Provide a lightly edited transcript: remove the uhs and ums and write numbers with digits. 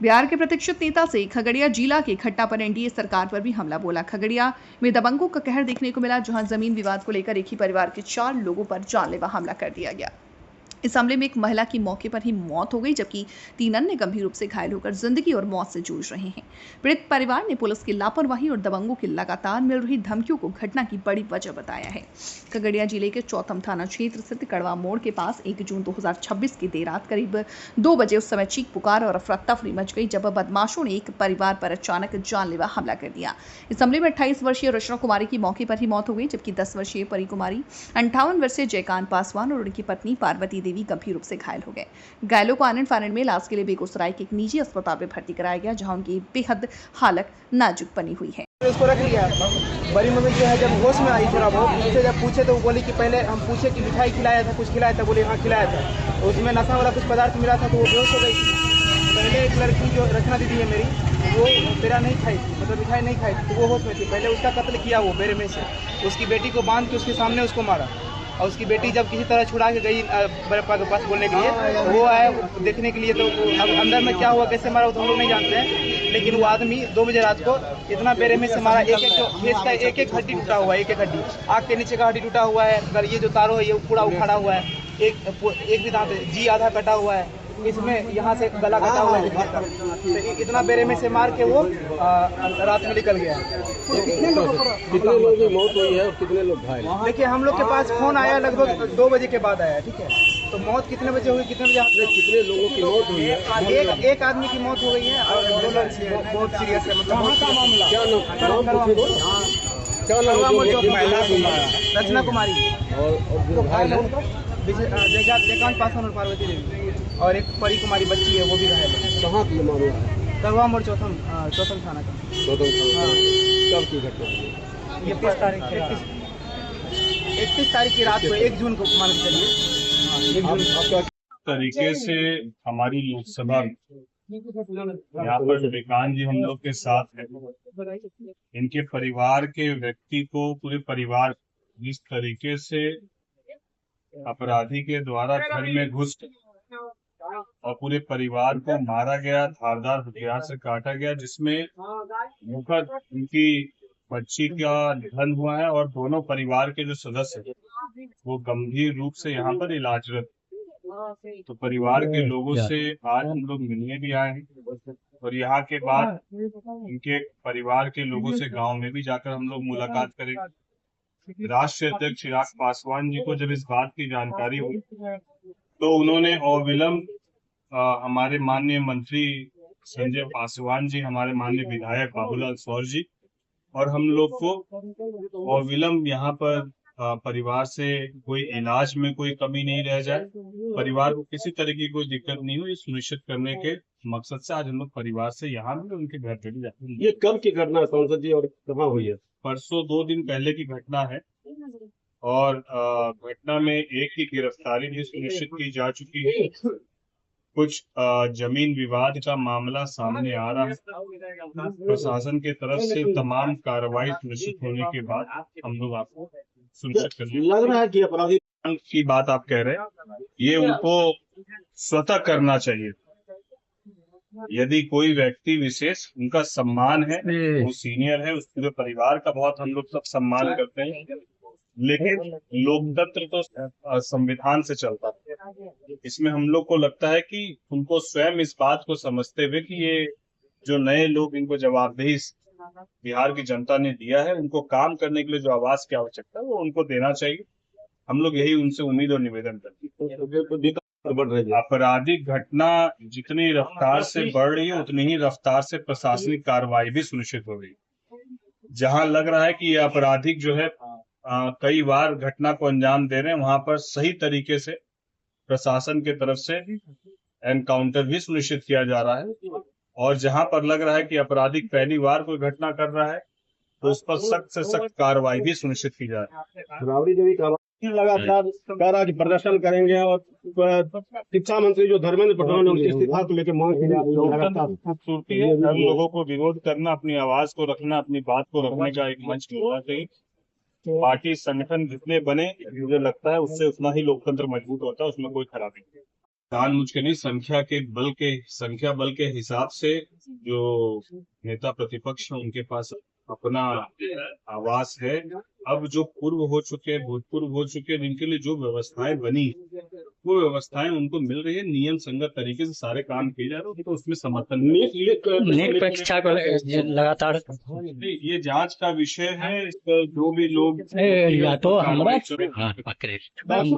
बिहार के प्रतीक्षित नेता से खगड़िया जिला के खट्टा पर एनडीए सरकार पर भी हमला बोला। खगड़िया में दबंगों का कहर देखने को मिला, जहां जमीन विवाद को लेकर एक ही परिवार के 4 लोगों पर जानलेवा हमला कर दिया गया। इस हमले में एक महिला की मौके पर ही मौत हो गई, जबकि 3 अन्य गंभीर रूप से घायल होकर जिंदगी और मौत से जूझ रहे हैं। पीड़ित परिवार ने पुलिस की लापरवाही और दबंगों की लगातार मिल रही धमकियों को घटना की बड़ी वजह बताया है। खगड़िया जिले के चौथम थाना क्षेत्र स्थित कड़वा मोड़ के पास 1 जून 2026 की देर रात करीब 2 बजे उस समय चीख पुकार और अफरा तफरी मच गई, जब बदमाशों ने एक परिवार पर अचानक जानलेवा हमला कर दिया। इस हमले में 28 वर्षीय रचना कुमारी की मौके पर ही मौत हो गई, जबकि 10 वर्षीय परी कुमारी, 58 वर्षीय जयकांत पासवान और उनकी पत्नी पार्वती देवी गंभीर रूप से घायल हो गए। घायलों को आनंद फानंद में इलाज के लिए बेगूसराय के एक निजी अस्पताल में भर्ती कराया गया, जहां उनकी बेहद हालत नाजुक बनी हुई है। उसको रख लिया। बड़ी मम्मी जो है जब होश में आई थोड़ा बहुत, उससे जब पूछे तो वो बोली कि पहले हम पूछे कि मिठाई खिलाया था, कुछ खिलाया था, बोले हाँ खिलाया था। तो उसमें नशा वाला कुछ पदार्थ मिला था तो वो बेहोश हो गई थी। पहले एक लड़की जो रचना दीदी है मेरी, वो पेड़ा नहीं खाई थी, मतलब मिठाई नहीं खाई थी, तो वो होश में थी। पहले उसका कत्ल किया वो बेरे में से, उसकी बेटी को बांध के उसके सामने उसको मारा। और उसकी बेटी जब किसी तरह छुड़ा के गई बड़े पापा के पास बोलने के लिए, वो आए देखने के लिए, तो अब अंदर में क्या हुआ कैसे मारा वो तो हम लोग नहीं जानते हैं। लेकिन वो आदमी 2 बजे रात को इतना बेरे में से मारा, एक फेस का एक हड्डी टूटा हुआ है, एक हड्डी, आँख के नीचे का हड्डी टूटा हुआ है, अगर ये जो तारो है ये पूरा उखाड़ा हुआ है, एक भी दांत जी आधा कटा हुआ है, इसमें यहाँ से गला कटा हुआ है। तो इतना बेरे में से मार के वो रात में निकल गया। कितने लोगों की मौत हुई है और कितने लोग घायल? देखिए हम लोग के पास फोन आया लगभग 2 बजे के बाद आया, ठीक है। तो मौत कितने बजे हुई, कितने बजे कितने लोगों की मौत हुई है? एक आदमी की मौत हो गई है और 2 लोग बहुत सीरियस है। मतलब क्या नाम? रचना कुमारी और जो घायल है जयकांत पासवान और पार्वती देवी, और एक परी कुमारी बच्ची है वो भी घायल है। कहाँ की मामला है? कड़वा मोड़ चौथम थाना का। कब की घटना? 31 तारीख की रात को, 1 जून को मान के चलिए। तरीके से हमारी लोकसभा यहाँ पर विकान जी हम लोग के साथ है, इनके परिवार के व्यक्ति को पूरे परिवार जिस तरीके से अपराधी के द्वारा घर में घुस और पूरे परिवार को मारा गया, धारदार हथियार से काटा गया, जिसमें मुखद उनकी बच्ची का निधन हुआ है और दोनों परिवार के जो सदस्य हैं वो गंभीर रूप से यहाँ पर इलाजरत। तो परिवार के लोगों से आज हम लोग मिलने भी आए हैं और यहाँ के बाद इनके परिवार के लोगों से गांव में भी जाकर हम लोग मुलाकात करेंगे। राष्ट्रीय अध्यक्ष चिराग पासवान जी को जब इस बात की जानकारी हुई तो उन्होंने अविलंब हमारे माननीय मंत्री संजय पासवान जी, हमारे माननीय विधायक बाबूलाल सौर जी और हम लोग को अविलंब यहाँ पर परिवार से कोई इलाज में कोई कमी नहीं रह जाए, परिवार को किसी तरह की कोई दिक्कत नहीं हो, ये सुनिश्चित करने के मकसद से आज हम लोग परिवार से यहाँ भी उनके घर पे भी जाते हैं। ये कब की घटना है सांसद जी और कहाँ हुई है? परसों 2 दिन पहले की घटना है और घटना में एक की गिरफ्तारी भी सुनिश्चित की जा चुकी है। कुछ जमीन विवाद का मामला सामने आ रहा है। प्रशासन के तरफ से तमाम कार्रवाई सुनिश्चित होने के बाद हम लोग आपको सुनिश्चित कर लग रहा है कि अपराधी की बात आप कह रहे हैं, ये उनको स्वतः करना चाहिए। यदि कोई व्यक्ति विशेष, उनका सम्मान है, वो सीनियर है, उस पूरे परिवार का बहुत हम लोग सब सम्मान करते हैं, लेकिन लोकतंत्र तो संविधान से चलता है। इसमें हम लोग को लगता है कि उनको स्वयं इस बात को समझते हुए कि ये जो नए लोग, इनको जवाबदेही बिहार की जनता ने दिया है, उनको काम करने के लिए जो आवाज की आवश्यकता है वो उनको देना चाहिए। हम लोग यही उनसे उम्मीद और निवेदन करते हैं। आपराधिक घटना जितनी रफ्तार से बढ़ रही है उतनी ही रफ्तार से प्रशासनिक कार्रवाई भी सुनिश्चित हो रही है। जहां लग रहा है कि ये आपराधिक जो है कई बार घटना को अंजाम दे रहे हैं, वहां पर सही तरीके से प्रशासन के तरफ से एनकाउंटर भी सुनिश्चित किया जा रहा है और जहां पर लग रहा है कि आपराधिक पहली बार कोई घटना कर रहा है तो उस पर सख्त से सख्त कार्रवाई भी सुनिश्चित की जा रही है। लगातार आज प्रदर्शन करेंगे और शिक्षा मंत्री जो धर्मेंद्र प्रधान उनकी इस्तीफा को लेकर मांग की खूबसूरती है। हम लोगों को विरोध करना, अपनी आवाज को रखना, अपनी बात को रखने का एक मंच मिलना चाहिए। पार्टी संगठन जितने बने, मुझे लगता है उससे उतना ही लोकतंत्र मजबूत होता है, उसमें कोई खराबी नहीं। जानबूझ के नहीं, संख्या बल के हिसाब से जो नेता प्रतिपक्ष है उनके पास अपना आवास है। अब जो भूतपूर्व हो चुके जिनके लिए जो व्यवस्थाएं बनी, वो व्यवस्थाएं उनको मिल रही है, नियम संगत तरीके से सारे काम किए जा रहे हैं, तो उसमें समर्थन नीट परीक्षा को लगातार ये जांच का विषय है। इस पर जो भी लोग या तो हमारा